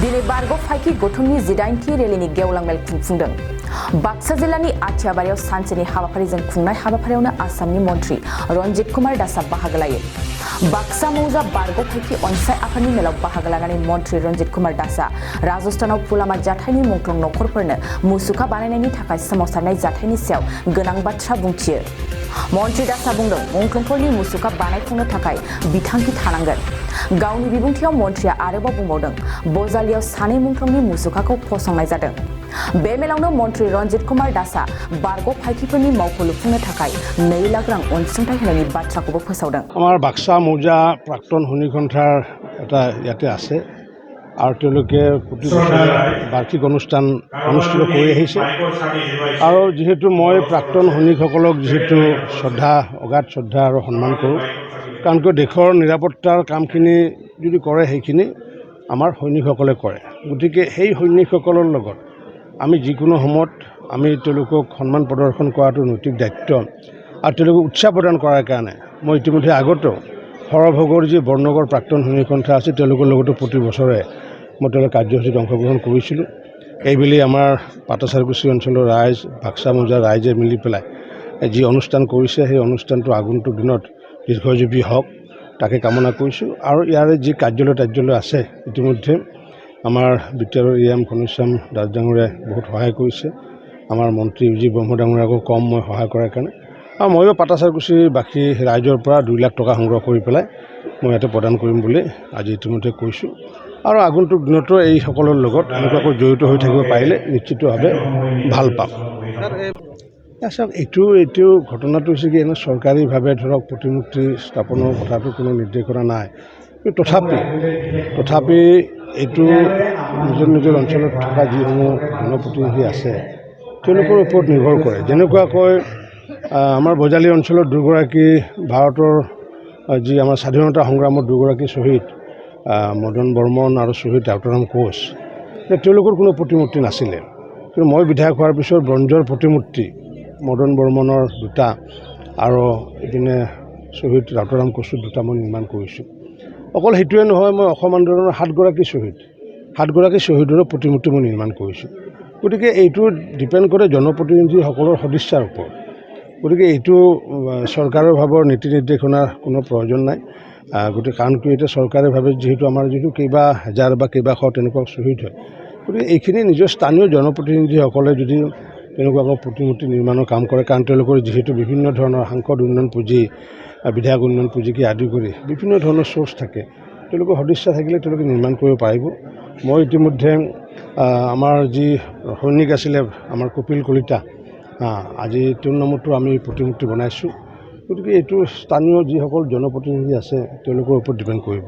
दिनै बारग' फाइखि गौथुमनि 18थि रेलिनि गेवलां मेल खुंफुंदों। बाक्सा जिल्लानि आथियाबारियाव सानसेनि हाबाफारिजों खुंनाय हाबाफारियावनो आसामनि मन्थ्रि रन्जित कुमार दासआ बाहागो लायो। बाक्सा मौजा बारग' फाइखि अनसाय आफादनि मेलाव बाहागो लानानै मन्थ्रि रन्जित कुमार दासआ राजस्थानाव पुलामा जाथायनि मुंख्लं नखरफोरनो मुसुखा बानायनायनि थाखाय सोमावसारनाय जाथायनि सायाव गोनां बाथ्रा बुंथियो। मन्थ्रि दासआ बुंदों, मुंख्लंफोरनि मुसुखा बानायफुंनो थाखाय बिथांखि थानांगोन। गावनि बिबुंथियाव मन्थ्रिया आरोबाव बुंबावदों, बजालियाव सानै मुंख्लंनि मुसुखाखौ फसंनाय जादों। बे मेलावनो मन्थ्रि रन्जित कुमार दासआ बारग' फाइखिफोरनि मावख' लुफुंनो थाखाय 2 लाख रां अनसुंथाइ होनायनि बाथ्राखौबो फोसावदों। আমাৰ বাক্সা মৌজা প্ৰাক্তন শনিসন্থাৰ এটা ইয়াতে আছে আৰু তেওঁলোকে প্ৰতি বছৰে বাৰ্ষিক অনুষ্ঠান অনুষ্ঠিত কৰি আহিছে আৰু যিহেতু মই প্ৰাক্তন সৈনিকসকলক যিহেতু অগাধ শ্ৰদ্ধা আৰু সন্মান কৰোঁ, কাৰণ কিয় দেশৰ নিৰাপত্তাৰ কামখিনি যদি কৰে সেইখিনি আমাৰ সৈনিকসকলে কৰে। গতিকে সেই সৈনিকসকলৰ লগত আমি যিকোনো সময়ত আমি তেওঁলোকক সন্মান প্ৰদৰ্শন কৰাটো নৈতিক দায়িত্ব আৰু তেওঁলোকক উৎসাহ প্ৰদান কৰাৰ কাৰণে মই ইতিমধ্যে আগতেও সৰভোগৰ যি বৰনগৰ প্ৰাক্তন সৈনিকসন্থা আছে তেওঁলোকৰ লগতো প্ৰতি বছৰে মই তেওঁলোকৰ কাৰ্যসূচীত অংশগ্ৰহণ কৰিছিলোঁ। এইবেলি আমাৰ পাটাচাৰকুছি অঞ্চলৰ ৰাইজ, বাক্সা মৌজাৰ ৰাইজে মিলি পেলাই যি অনুষ্ঠান কৰিছে সেই অনুষ্ঠানটো আগন্তুক দিনত দীৰ্ঘজীৱী হওক তাকে কামনা কৰিছোঁ। আৰু ইয়াৰে যি কাৰ্যালয় আছে ইতিমধ্যে আমাৰ বিত্তীয় EM ঘনশ্যাম দাস ডাঙৰীয়াই বহুত সহায় কৰিছে। আমাৰ মন্ত্ৰী যি ব্ৰহ্ম ডাঙৰীয়াকো কম মই সহায় কৰাৰ কাৰণে আৰু ময়ো পাটাচাৰকুছিৰ বাকী ৰাইজৰ পৰা 2 লাখ টকা সংগ্ৰহ কৰি পেলাই মই ইয়াতে প্ৰদান কৰিম বুলি আজি ইতিমধ্যে কৈছোঁ। আৰু আগন্তুক দিনতো এইসকলৰ লগত এনেকুৱাকৈ জড়িত হৈ থাকিব পাৰিলে নিশ্চিতভাৱে ভাল পাম। চাওক, এইটো ঘটনাটো হৈছে কি, এনে চৰকাৰীভাৱে ধৰক প্ৰতিমূৰ্তি স্থাপনৰ কথাটো কোনো নিৰ্দেশনা নাই। তথাপি এইটো নিজৰ অঞ্চলত থকা যিসমূহ জনপ্ৰতিনিধি আছে তেওঁলোকৰ ওপৰত নিৰ্ভৰ কৰে। যেনেকুৱাকৈ আমাৰ বজালী অঞ্চলত 2গৰাকী ভাৰতৰ যি আমাৰ স্বাধীনতা সংগ্ৰামৰ 2গৰাকী শ্বহীদ মদন বৰ্মন আৰু শ্বহীদ ৰাউতাৰাম কোঁচ, তেওঁলোকৰ কোনো প্ৰতিমূৰ্তি নাছিলে। কিন্তু মই বিধায়ক হোৱাৰ পিছত ব্ৰঞ্জৰ প্ৰতিমূৰ্তি মদন বৰ্মনৰ 2টা আৰু ইপিনে শ্বহীদ ৰাউতাৰাম কোঁচৰ 2টা মই নিৰ্মাণ কৰিছোঁ। অকল সেইটোৱে নহয়, মই অসম আন্দোলনৰ 7গৰাকী শ্বহীদৰো প্ৰতিমূৰ্তি মই নিৰ্মাণ কৰিছোঁ। গতিকে এইটো ডিপেণ্ড কৰে জনপ্ৰতিনিধিসকলৰ সদিচ্ছাৰ ওপৰত। গতিকে এইটো চৰকাৰৰ ভাৱৰ নীতি নিৰ্দেশনাৰ কোনো প্ৰয়োজন নাই। গতিকে কাৰণ কি, এতিয়া চৰকাৰে ভাবে যিহেতু আমাৰ কেইবা হাজাৰ বা কেইবাশ তেনেকুৱা শ্বহীদ হয়, গতিকে এইখিনি নিজৰ স্থানীয় জনপ্ৰতিনিধিসকলে যদি তেনেকুৱা প্ৰতিমূৰ্তি নিৰ্মাণৰ কাম কৰে, কাৰণ তেওঁলোকৰ যিহেতু বিভিন্ন ধৰণৰ সাংসদ উন্নয়ন পুঁজি, বিধায়ক উন্নয়ন পুঁজিকে আদি কৰি বিভিন্ন ধৰণৰ চ'ৰ্চ থাকে, তেওঁলোকৰ সদিচ্ছা থাকিলে তেওঁলোকে নিৰ্মাণ কৰিব পাৰিব। মই ইতিমধ্যে আমাৰ যি সৈনিক আছিলে আমাৰ কপিল কলিতা, আজি তেওঁৰ নামতো আমি প্ৰতিমূৰ্তি বনাইছোঁ। গতিকে এইটো স্থানীয় যিসকল জনপ্ৰতিনিধি আছে তেওঁলোকৰ ওপৰত ডিপেণ্ড কৰিব।